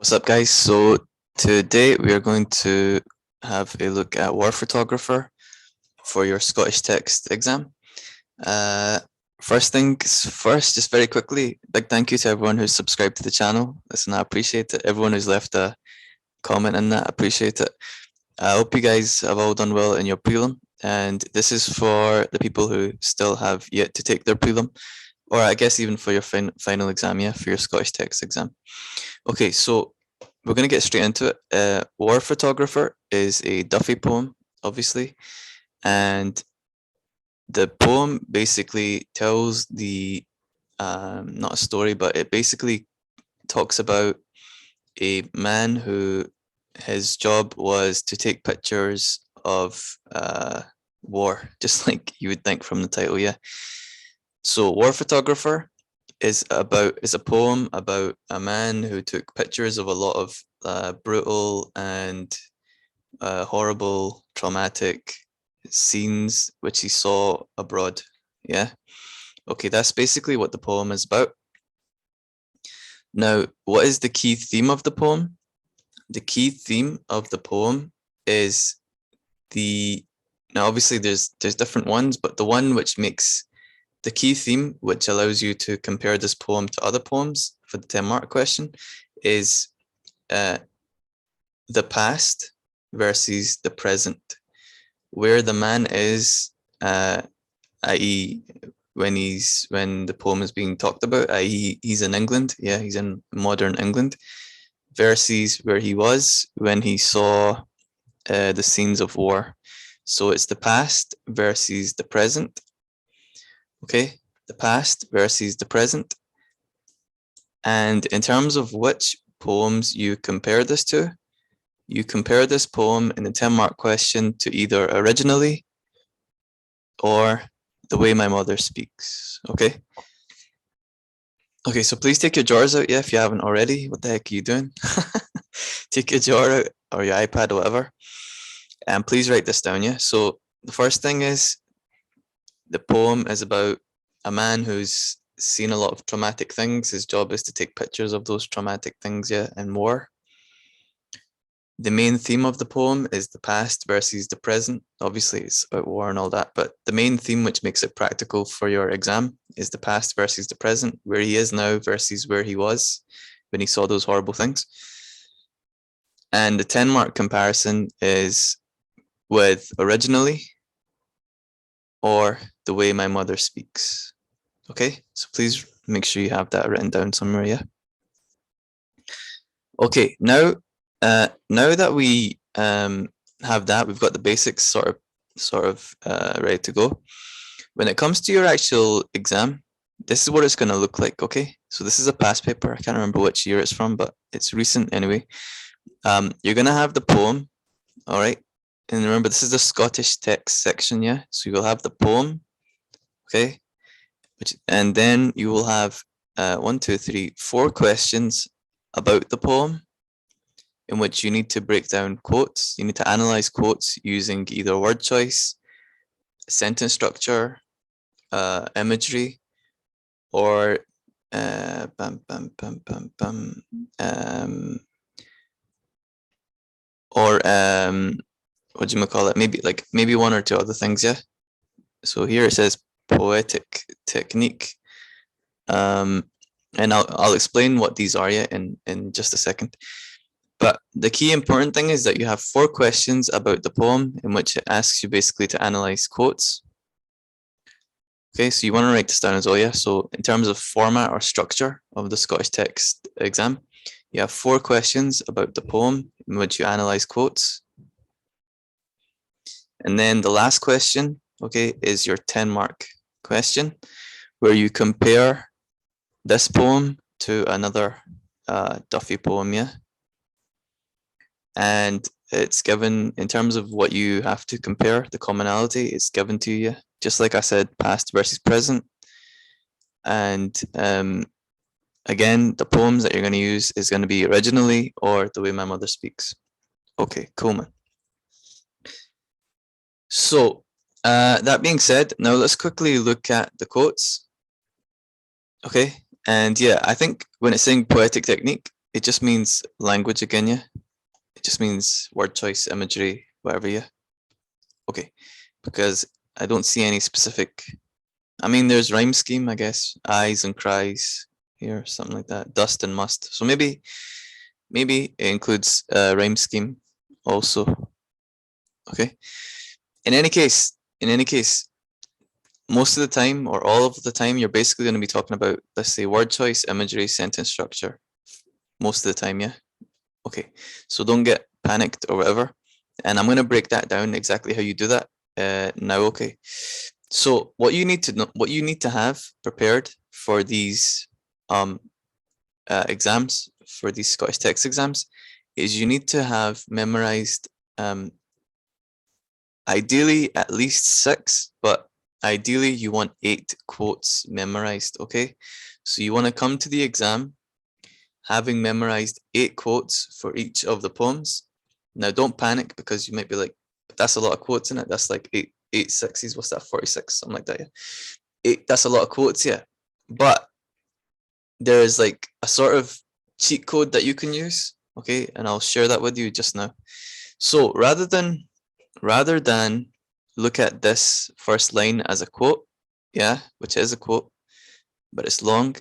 What's up, guys? So today we are going to have a look at war photographer for your Scottish text exam. First things first, just very quickly, big thank you to everyone who's subscribed to the channel. Listen, I appreciate it. Everyone who's left a comment in that, I appreciate it. I hope you guys have all done well in your prelim, and this is for the people who still have yet to take their prelim, or I guess even for your final exam, yeah, for your Scottish text exam. Okay, so we're going to get straight into it. War Photographer is a Duffy poem, obviously, and the poem basically tells the, not a story, but it basically talks about a man who his job was to take pictures of war, just like you would think from the title, yeah. So War Photographer is a poem about a man who took pictures of a lot of brutal and horrible, traumatic scenes which he saw abroad. Yeah. Okay, that's basically what the poem is about. Now, what is the key theme of the poem? The key theme of the poem is now obviously there's different ones, but the one which makes the key theme, which allows you to compare this poem to other poems for the 10-mark question, is the past versus the present, where the man is, i.e. when the poem is being talked about, i.e. he's in England, yeah, he's in modern England, versus where he was when he saw the scenes of war. So it's the past versus the present. Okay, the past versus the present. And in terms of which poems you compare this to, you compare this poem in the 10-mark question to either Originally or The Way My Mother Speaks. Okay. Okay, so please take your drawers out, yeah, if you haven't already. What the heck are you doing? Take your drawer out or your iPad or whatever. And please write this down, yeah. So the first thing is, the poem is about a man who's seen a lot of traumatic things. His job is to take pictures of those traumatic things, yeah, and war. The main theme of the poem is the past versus the present. Obviously, it's about war and all that, but the main theme which makes it practical for your exam is the past versus the present, where he is now versus where he was when he saw those horrible things. And the 10-mark comparison is with Originally or The Way My Mother Speaks. Okay, so please make sure you have that written down somewhere, yeah? Okay, now that we have that, we've got the basics sort of ready to go. When it comes to your actual exam, this is what it's going to look like, okay? So this is a past paper. I can't remember which year it's from, but it's recent anyway. You're going to have the poem, all right? And remember, this is the Scottish text section, yeah? So you will have the poem, okay? And then you will have 4 questions about the poem, in which you need to break down quotes. You need to analyze quotes using either word choice, sentence structure, imagery, or what do you call it? Maybe 1 or 2 other things, yeah. So here it says poetic technique, and I'll explain what these are, yeah, in just a second. But the key important thing is that you have 4 questions about the poem, in which it asks you basically to analyze quotes. Okay, so you want to write this down as well, yeah? So in terms of format or structure of the Scottish text exam, you have 4 questions about the poem, in which you analyze quotes. And then the last question, okay, is your 10-mark question, where you compare this poem to another Duffy poem, yeah? And it's given, in terms of what you have to compare, the commonality, it's given to you, just like I said, past versus present. And again, the poems that you're going to use is going to be Originally or The Way My Mother Speaks. Okay, cool, man. So that being said, now let's quickly look at the quotes. Okay, and yeah, I think when it's saying poetic technique, it just means language again, yeah? It just means word choice, imagery, whatever, yeah? Okay, because I don't see any specific, I mean, there's rhyme scheme, I guess, eyes and cries here, something like that, dust and must. So maybe it includes rhyme scheme also, okay? In any case, most of the time or all of the time, you're basically going to be talking about, let's say, word choice, imagery, sentence structure, most of the time, yeah? Okay, so don't get panicked or whatever. And I'm going to break that down exactly how you do that now, okay? So what you need to know, what you need to have prepared for these exams, for these Scottish text exams, is you need to have memorized ideally at least 6, but ideally you want 8 quotes memorized, okay? So you want to come to the exam having memorized 8 quotes for each of the poems. Now don't panic, because you might be like, that's a lot of quotes in it. That's like eight sixes. What's that? 46, something like that. Yeah. That's a lot of quotes, yeah. But there is like a sort of cheat code that you can use, okay? And I'll share that with you just now. So rather than look at this first line as a quote, yeah, which is a quote, but it's long,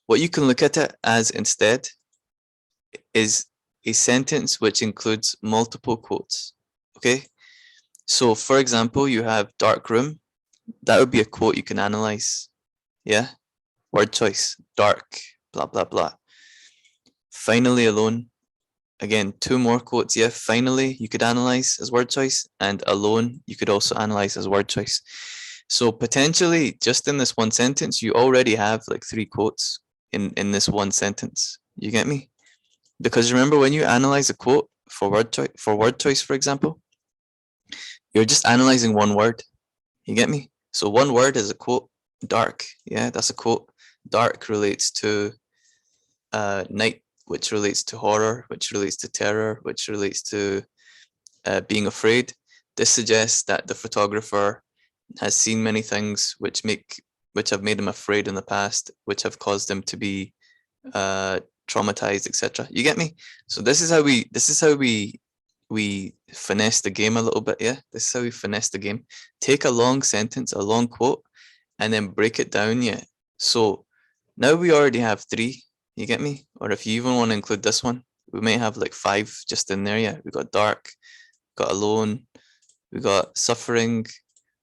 what you can look at it as instead is a sentence which includes multiple quotes, okay? So for example, you have dark room, that would be a quote you can analyze, yeah? Word choice, dark, blah, blah, blah. Finally alone, again, 2 more quotes, yeah? Finally, you could analyze as word choice, and alone, you could also analyze as word choice. So potentially, just in this one sentence, you already have like 3 quotes in this one sentence. You get me? Because remember, when you analyze a quote for word choice, for example, you're just analyzing one word. You get me? So one word is a quote. Dark, yeah, that's a quote. Dark relates to night, which relates to horror, which relates to terror, which relates to being afraid. This suggests that the photographer has seen many things which have made him afraid in the past, which have caused him to be traumatized, etc. You get me? So this is how we finesse the game a little bit, yeah? This is how we finesse the game. Take a long sentence, a long quote, and then break it down, yeah? So now we already have 3, you get me? Or if you even want to include this one, we may have like 5 just in there, yeah? We got dark, got alone, we got suffering,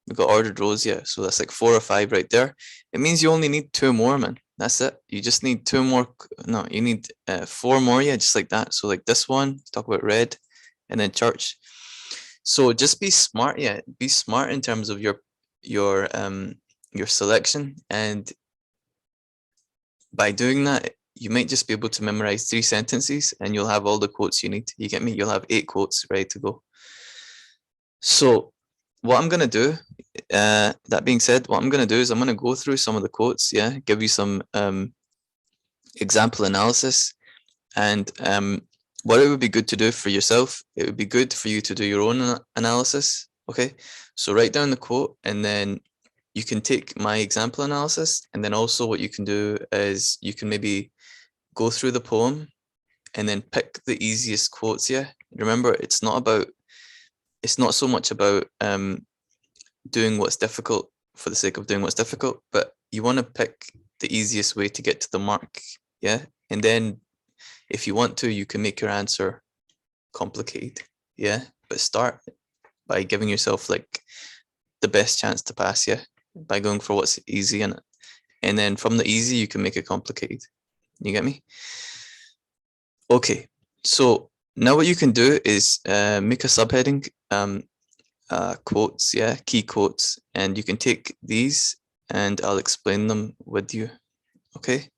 we got ordered rows, yeah? So that's like 4 or 5 right there. It means you only need 2 more, man. That's it. You just need 2 more. No, you need 4 more, yeah, just like that. So like this one, talk about red, and then church. So just be smart, yeah. Be smart in terms of your selection, and by doing that, you might just be able to memorize 3 sentences, and you'll have all the quotes you need. You get me? You'll have 8 quotes ready to go. So what I'm gonna do, that being said, what I'm gonna do is I'm gonna go through some of the quotes, yeah, give you some example analysis, and what it would be good to do for yourself, it would be good for you to do your own analysis, okay? So write down the quote, and then you can take my example analysis, and then also what you can do is you can maybe go through the poem and then pick the easiest quotes, yeah? Remember, it's not so much about doing what's difficult for the sake of doing what's difficult, but you want to pick the easiest way to get to the mark, yeah? And then if you want to, you can make your answer complicated, yeah? But start by giving yourself like the best chance to pass, yeah? By going for what's easy in it. And then from the easy, you can make it complicated. You get me? Okay, so now what you can do is make a subheading, quotes, yeah, key quotes, and you can take these and I'll explain them with you, okay?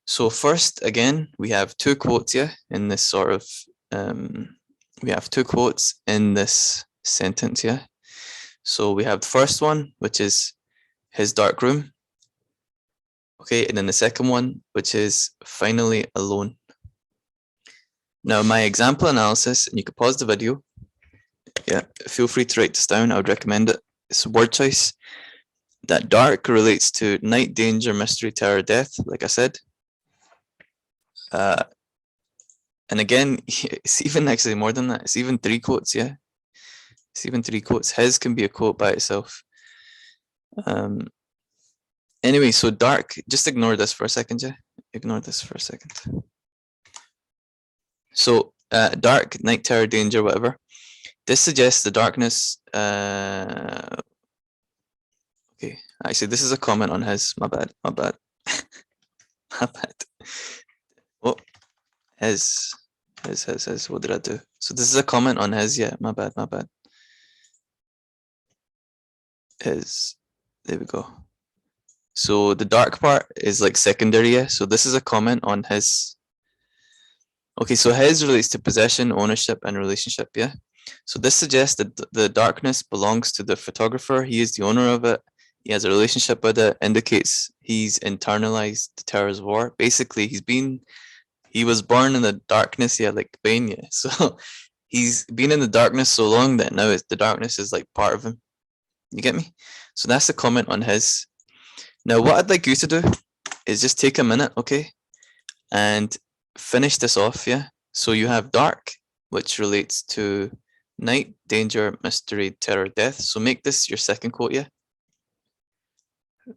So first, again, we have 2 quotes, yeah, in this sort of, we have 2 quotes in this sentence, yeah? So we have the first one, which is his dark room, okay, and then the second one, which is finally alone. Now my example analysis, and you can pause the video, yeah, feel free to write this down, I would recommend it. It's word choice. That dark relates to night, danger, mystery, terror, death, like I said. And again, it's even actually more than that. It's even 3 quotes, yeah. It's even 3 quotes. His can be a quote by itself. Anyway, so dark, just ignore this for a second, yeah. Ignore this for a second. So dark, night terror, danger, whatever. This suggests the darkness. Okay, actually, this is a comment on his. My bad. My bad. My bad. Oh, his. What did I do? So this is a comment on his. Yeah, my bad. My bad. His. There we go. So the dark part is like secondary. Yeah. So this is a comment on his. Okay, so his relates to possession, ownership, and relationship. Yeah. So this suggests that the darkness belongs to the photographer. He is the owner of it. He has a relationship with it. Indicates he's internalized the terror's war. Basically, he was born in the darkness. Yeah, like Bane. Yeah. So he's been in the darkness so long that now the darkness is like part of him. You get me? So that's the comment on his. Now, what I'd like you to do is just take a minute, okay, and finish this off. Yeah. So you have dark, which relates to night, danger, mystery, terror, death. So make this your second quote, yeah.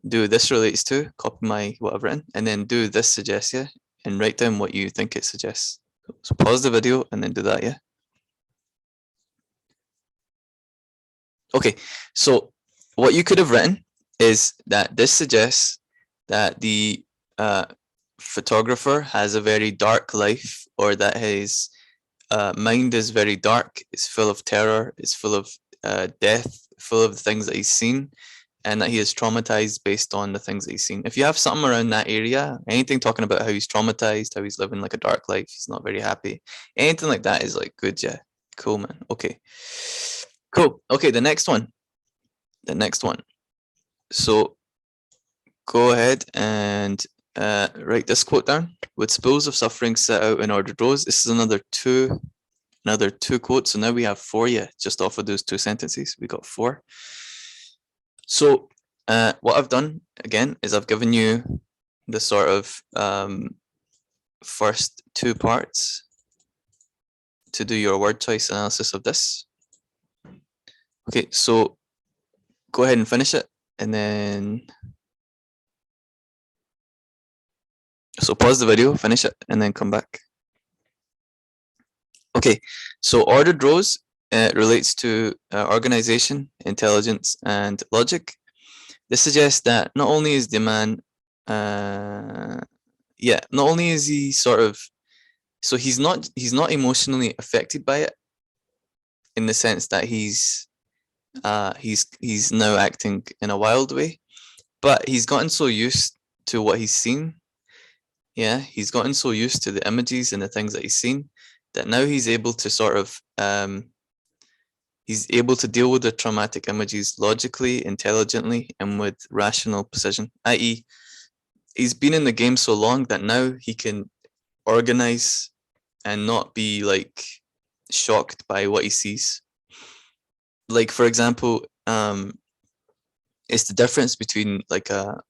Do this relates to, copy my what I've written, and then do this suggests, yeah, and write down what you think it suggests. So pause the video and then do that, yeah. Okay, so what you could have written is that this suggests that the photographer has a very dark life, or that his mind is very dark, it's full of terror, it's full of death, full of the things that he's seen, and that he is traumatized based on the things that he's seen. If you have something around that area, anything talking about how he's traumatized, how he's living like a dark life, he's not very happy, anything like that is like good, yeah. Cool, man. Okay. Cool. Okay, the next one. So go ahead and write this quote down. With spools of suffering set out in ordered rows. This is another two quotes. So now we have 4, yeah, just off of those 2 sentences. We got 4. So what I've done again is I've given you the sort of first 2 parts to do your word choice analysis of this. Okay, so go ahead and finish it, and then so pause the video, finish it, and then come back. Okay, so ordered rows relates to organization, intelligence, and logic. This suggests that not only is the man, not only is he sort of, so he's not emotionally affected by it, in the sense that he's now acting in a wild way, but he's gotten so used to what he's seen. Yeah, he's gotten so used to the images and the things that he's seen that now he's able to sort of he's able to deal with the traumatic images logically, intelligently, and with rational precision, i.e. he's been in the game so long that now he can organize and not be like shocked by what he sees. Like, for example, it's the difference between like a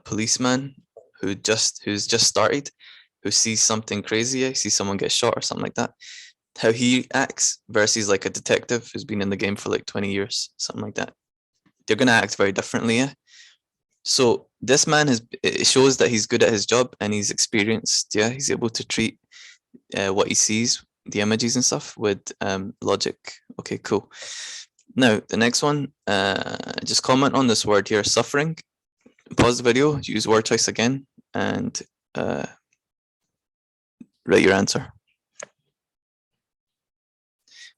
policeman who's just started, who sees something crazy, sees someone get shot or something like that, how he acts, versus like a detective who's been in the game for like 20 years, something like that. They're going to act very differently, yeah. So this man it shows that he's good at his job and he's experienced, yeah. He's able to treat what he sees, the images and stuff, with logic. Okay, cool. Now the next one, just comment on this word here, suffering. Pause the video, use word choice again, and write your answer.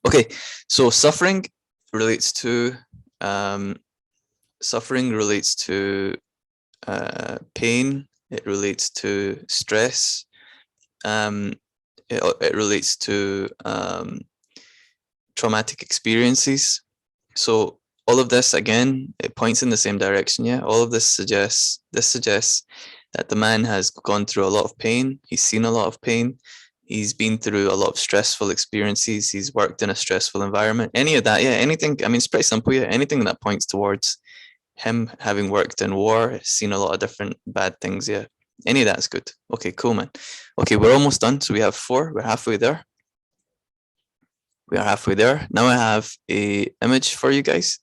Okay, so suffering relates to pain. It relates to stress. It relates to traumatic experiences. So all of this, again, it points in the same direction. Yeah, all of this suggests that the man has gone through a lot of pain. He's seen a lot of pain. He's been through a lot of stressful experiences. He's worked in a stressful environment. Any of that, yeah, anything. I mean, it's pretty simple. Yeah, anything that points towards him having worked in war, seen a lot of different bad things. Yeah, Any of that's good. Okay, cool, man. Okay, we're almost done. So we have 4. We're halfway there. We are halfway there. Now I have a image for you guys.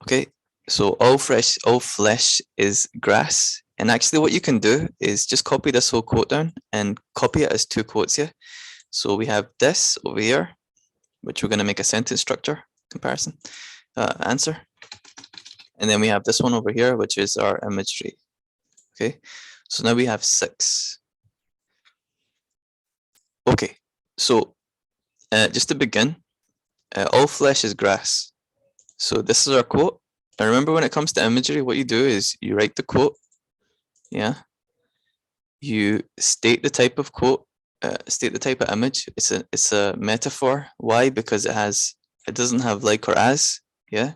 Okay, so all flesh is grass. And actually what you can do is just copy this whole quote down and copy it as 2 quotes here. So we have this over here, which we're going to make a sentence structure comparison answer. And then we have this one over here, which is our imagery. Okay, so now we have 6. Okay, so just to begin, all flesh is grass. So this is our quote. And remember, when it comes to imagery, what you do is you write the quote. Yeah. You state the type of quote, state the type of image. It's a metaphor. Why? Because it doesn't have like or as. Yeah.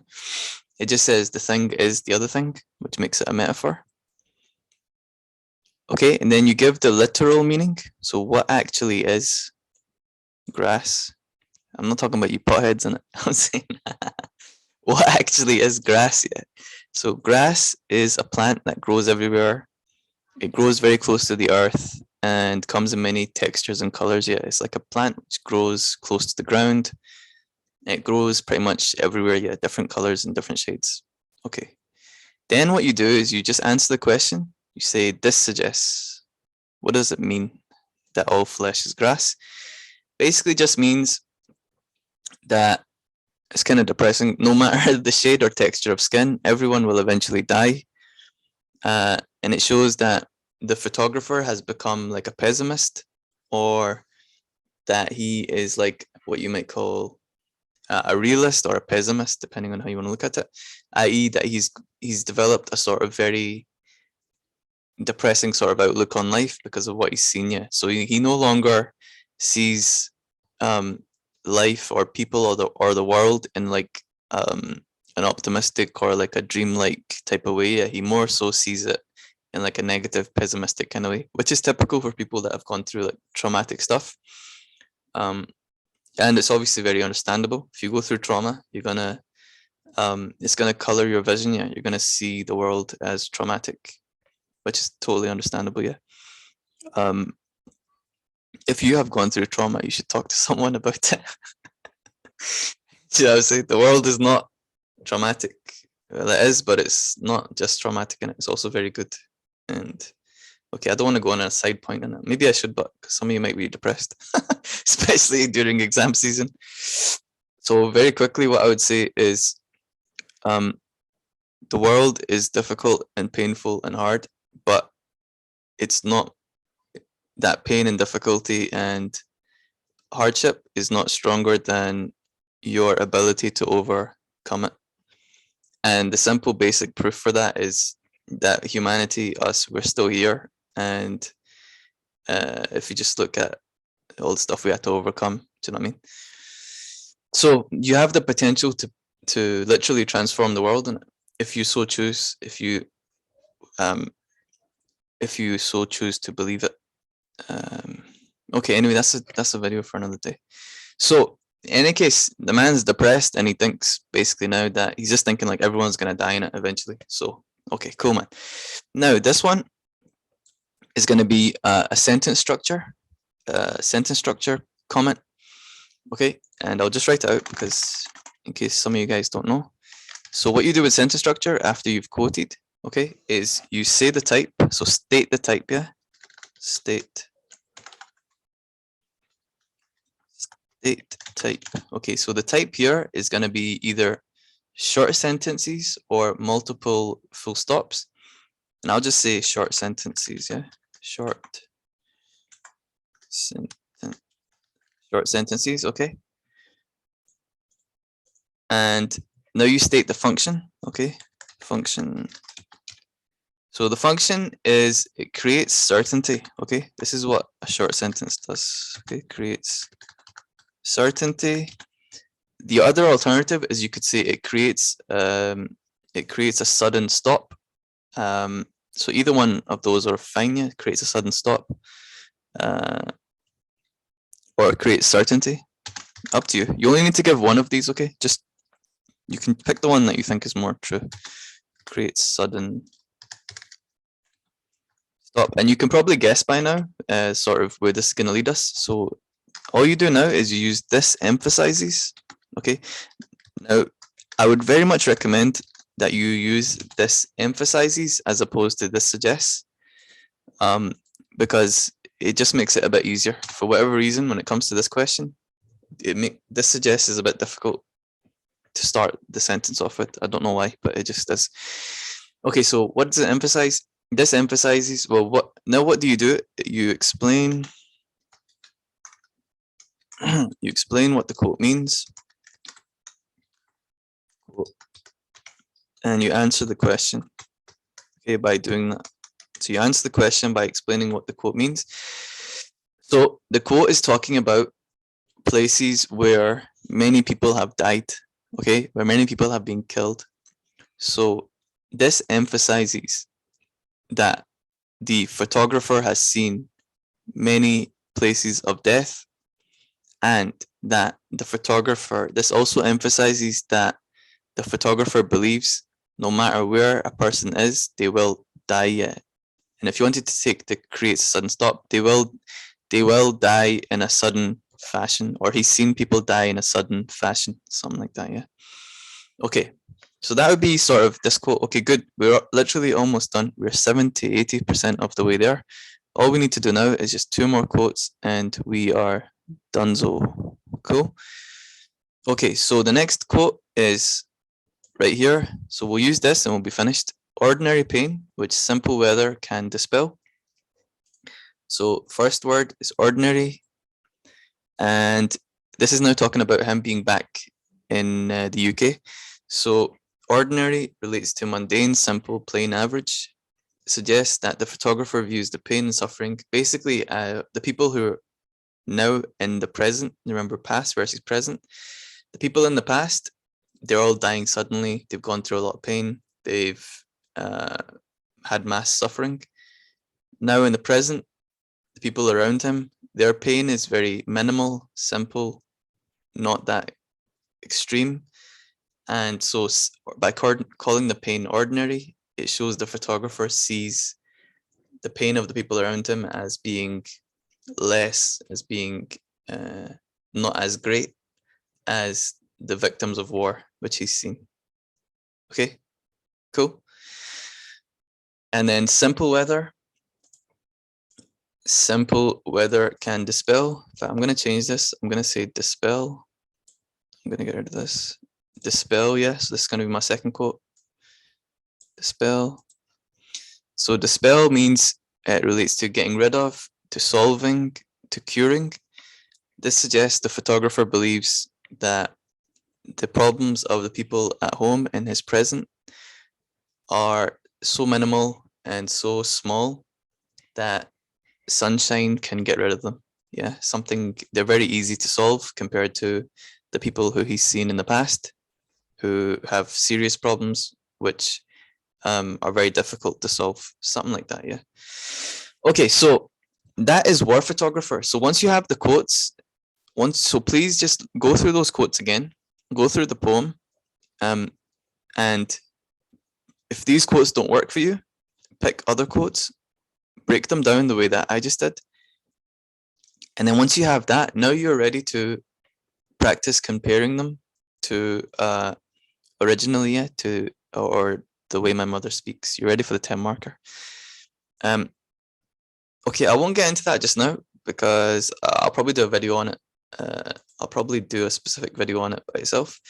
It just says the thing is the other thing, which makes it a metaphor. Okay, and then you give the literal meaning. So what actually is grass? I'm not talking about you potheads in it. I'm saying what actually is grass yet. So grass is a plant that grows everywhere. It grows very close to the earth and comes in many textures and colors. Yeah, it's like a plant which grows close to the ground. It grows pretty much everywhere. Yeah, different colors and different shades. Okay. Then what you do is you just answer the question. You say, this suggests. What does it mean that all flesh is grass? Basically just means that it's kind of depressing. No matter the shade or texture of skin, everyone will eventually die. And it shows that the photographer has become like a pessimist, or that he is like what you might call a realist or a pessimist, depending on how you want to look at it, i.e. that he's developed a sort of very depressing sort of outlook on life because of what he's seen. Yeah, so he no longer sees life or people or the world in like an optimistic or like a dreamlike type of way. Yeah, he more so sees it in like a negative, pessimistic kind of way, which is typical for people that have gone through like traumatic stuff. And it's obviously very understandable. If you go through trauma, you're gonna it's gonna color your vision. Yeah, you're gonna see the world as traumatic, which is totally understandable. Yeah. If you have gone through trauma, you should talk to someone about it. I say the world is not traumatic. Well, it is, but it's not just traumatic, and it's also very good. And okay, I don't want to go on a side point on it. Maybe I should, but some of you might be depressed, especially during exam season. So very quickly, what I would say is, the world is difficult and painful and hard, but it's not that pain and difficulty and hardship is not stronger than your ability to overcome it. And the simple basic proof for that is that humanity, us, we're still here. And if you just look at all the stuff we had to overcome, do you know what I mean? So you have the potential to literally transform the world, and if you so choose, if you so choose to believe it. Okay, anyway, that's a video for another day. So in any case, the man's depressed and he thinks basically now that he's just thinking like everyone's gonna die in it eventually. So okay, cool, man. Now this one is going to be a sentence structure comment. Okay, and I'll just write it out because in case some of you guys don't know. So what you do with sentence structure after you've quoted, okay, is you say the type. So state the type. Yeah, state type. Okay, so the type here is going to be either short sentences or multiple full stops. And I'll just say short sentences. Yeah, short sentences. Okay. And now you state the function. Okay, function. So the function is it creates certainty. Okay, this is what a short sentence does. Okay, creates certainty. The other alternative is you could say it creates a sudden stop. So either one of those are fine. Yeah, it creates a sudden stop, or it creates certainty. Up to you. You only need to give one of these. Okay, just you can pick the one that you think is more true. Creates Stop. And you can probably guess by now, sort of where this is going to lead us. So all you do now is you use this emphasizes. Okay. Now, I would very much recommend that you use this emphasizes as opposed to this suggests, because it just makes it a bit easier. For whatever reason, when it comes to this question, this suggests is a bit difficult to start the sentence off with. I don't know why, but it just does. Okay, so what does it emphasize? This emphasizes, well, what do? You explain you explain what the quote means, and you answer the question, okay, by doing that. So you answer the question by explaining what the quote means. So the quote is talking about places where many people have died, okay, where many people have been killed. So this emphasizes that the photographer has seen many places of death, and that the photographer, this also emphasizes that the photographer believes no matter where a person is, they will die yet. And if you wanted to create a sudden stop, they will die in a sudden fashion, or he's seen people die in a sudden fashion, something like that, yeah. Okay, so that would be sort of this quote. Okay, good. We're literally almost done. We're 70-80% of the way there. All we need to do now is just 2 more quotes and we are donezo. Cool. Okay, so the next quote is right here. So we'll use this and we'll be finished. Ordinary pain, which simple weather can dispel. So first word is ordinary. And this is now talking about him being back in the UK. So ordinary relates to mundane, simple, plain, average. Suggests that the photographer views the pain and suffering. Basically, the people who are now in the present, remember past versus present. The people in the past, they're all dying suddenly. They've gone through a lot of pain. They've had mass suffering. Now in the present, the people around him, their pain is very minimal, simple, not that extreme. And so by calling the pain ordinary, it shows the photographer sees the pain of the people around him as being less, as being not as great as the victims of war, which he's seen. Okay, cool. And then simple weather. Simple weather can dispel. In fact, I'm going to change this. I'm going to say dispel. I'm going to get rid of this. Dispel, yes. This is going to be my second quote. Dispel. So dispel means it relates to getting rid of, to solving, to curing. This suggests the photographer believes that the problems of the people at home in his present are so minimal and so small that sunshine can get rid of them. Yeah, they're very easy to solve compared to the people who he's seen in the past who have serious problems which are very difficult to solve, something like that. Yeah. Okay, so that is war photographer. So once you have the quotes, so please just go through those quotes again, go through the poem, and if these quotes don't work for you, pick other quotes, break them down the way that I just did. And then once you have that, now you're ready to practice comparing them to originally, yeah, to or the way my mother speaks. You're ready for the 10 marker. Okay, I won't get into that just now because I'll probably do a video on it. I'll probably do a specific video on it by itself.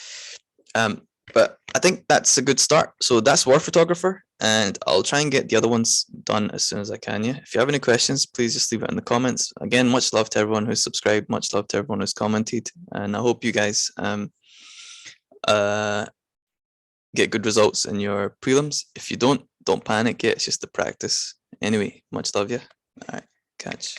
But I think that's a good start. So that's war photographer, and I'll try and get the other ones done as soon as I can. Yeah. If you have any questions, please just leave it in the comments. Again, much love to everyone who's subscribed. Much love to everyone who's commented, and I hope you guys get good results in your prelims. If you don't panic. Yeah, it's just the practice. Anyway, much love you. All right, catch.